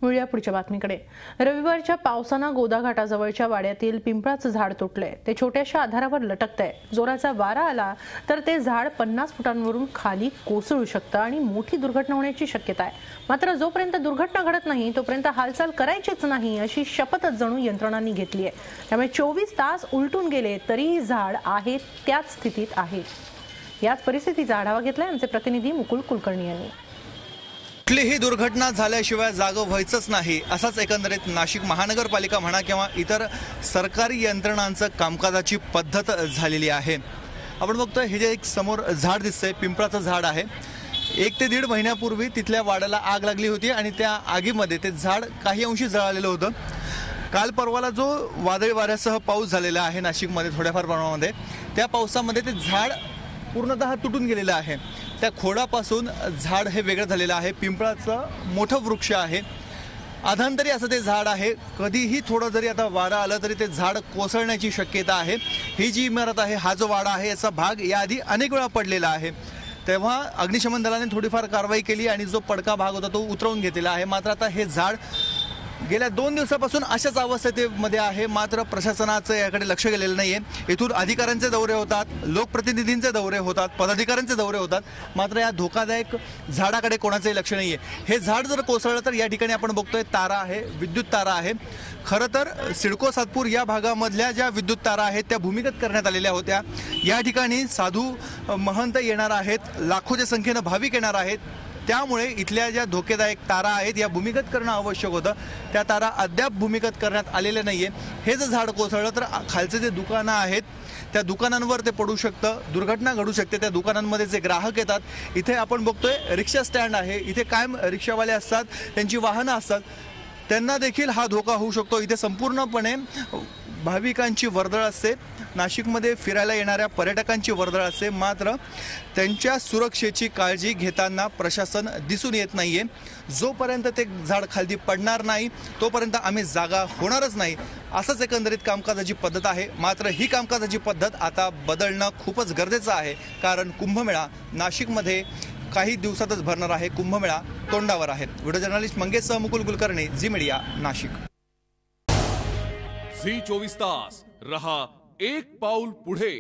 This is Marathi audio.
वळूया पुढच्या बातमीकडे। रविवारच्या पावसानं गोदा घाटाजवळच्या वाड्यातील पिंपळाचं झाड तुटलंय। ते छोट्याशा आधारावर लटकतंय। जोराचा वारा आला तर ते झाड 50 फुटांवरून खाली कोसळू शकतं आणि मोठी दुर्घटना होण्याची शक्यता आहे। मात्र जोपर्यंत दुर्घटना घडत नाही तोपर्यंत हालचाल करायचीच नाही अशी शपथच जणू यंत्रणांनी घेतली आहे। त्यामुळे 24 तास उलटून गेले तरी झाड आहे त्याच स्थितीत आहे। याच परिस्थितीचा आढावा घेतलाय आमचे प्रतिनिधी मुकुल कुलकर्णी यांनी। कुठलीही दुर्घटना झाल्याशिवाय जागं व्हायचंच नाही असाच एकंदरीत नाशिक महानगरपालिका म्हणा किंवा इतर सरकारी यंत्रणांचं कामकाजाची पद्धत झालेली आहे। आपण बघतोय हे जे एक समोर झाड दिसतंय पिंपळाचं झाड आहे। 1 ते 1.5 महिन्यापूर्वी तिथल्या वाड्याला आग लागली होती आणि त्या आगीमध्ये ते झाड काही अंशी जळालेलं होतं। काल परवाला जो वादळी वाऱ्यासह पाऊस झालेला आहे नाशिकमध्ये थोड्याफार प्रमाणामध्ये, त्या पावसामध्ये ते झाड पूर्णतः तुटून गेलेलं आहे। त्या खोडापासून झाड हे वेगळं झालेलं आहे। पिंपळाचं मोठं वृक्ष आहे, अधांतरी असं ते झाड आहे। कधीही थोडं जरी आता वारा आलं तरी ते झाड कोसळण्याची शक्यता आहे। ही जी इमारत आहे, हा जो वाडा आहे, याचा भाग याआधी अनेक वेळा पडलेला आहे। तेव्हा अग्निशमन दलाने थोडीफार कारवाई केली आणि जो पडका भाग होता तो उतरवून घेतलेला आहे। मात्र आता हे झाड गेल्या 2 दिवसापासून अशाच अवस्थेमध्ये आहे। मात्र प्रशासनाचं याकडे लक्ष गेलेलं नाहीये। इथून अधिकाऱ्यांचे दौरे होतात, लोकप्रतिनिधींचे दौरे होतात, पदाधिकाऱ्यांचे दौरे होतात, मात्र या धोकादायक झाडाकडे कोणाचंही लक्ष नाहीये। हे झाड जर कोसळलं तर या ठिकाणी आपण बघतोय तारा आहे, विद्युत तारा आहे। खरं तर सिडको सातपूर या भागामधल्या ज्या विद्युत तारा आहेत त्या भूमिगत करण्यात आलेल्या होत्या। या ठिकाणी साधू महंत येणार आहेत, लाखोच्या संख्येनं भाविक येणार आहेत, त्यामुळे इथल्या ज्या धोकेदायक तारा आहेत या भूमिगत करणं आवश्यक होतं। त्या तारा अद्याप भूमिगत करण्यात आलेले नाहीये। हे जर झाड कोसळलं तर खालचे जे दुकानं आहेत त्या दुकानांवर ते पडू शकतं, दुर्घटना घडू शकते। त्या दुकानांमध्ये जे ग्राहक येतात, इथे आपण बघतोय रिक्षा स्टँड आहे, इथे कायम रिक्षावाले असतात, त्यांची वाहनं असतात, त्यांना देखील हा धोका होऊ शकतो। इथे संपूर्णपणे भाविकांची वर्दळ असते, नाशिकमध्ये फिरायला येणाऱ्या पर्यटकांची वर्दळ असते, मात्र त्यांच्या सुरक्षेची काळजी घेताना प्रशासन दिसून येत नाहीये। जोपर्यंत ते झाड खाली पडणार नाही तोपर्यंत आम्ही जागा होणारच नाही, असंच एकंदरीत कामकाजाची पद्धत आहे। मात्र ही कामकाजाची पद्धत आता बदलणं खूपच गरजेचं आहे, कारण कुंभमेळा नाशिकमध्ये काही दिवसातच भरणार आहे। कुंभमेळा तोंडावर आहे। व्हिडिओ जर्नलिस्ट मंगेशसह मुकुल कुलकर्णी, झी मीडिया, नाशिक। झी 24 तास रहा एक पाऊल पुढे।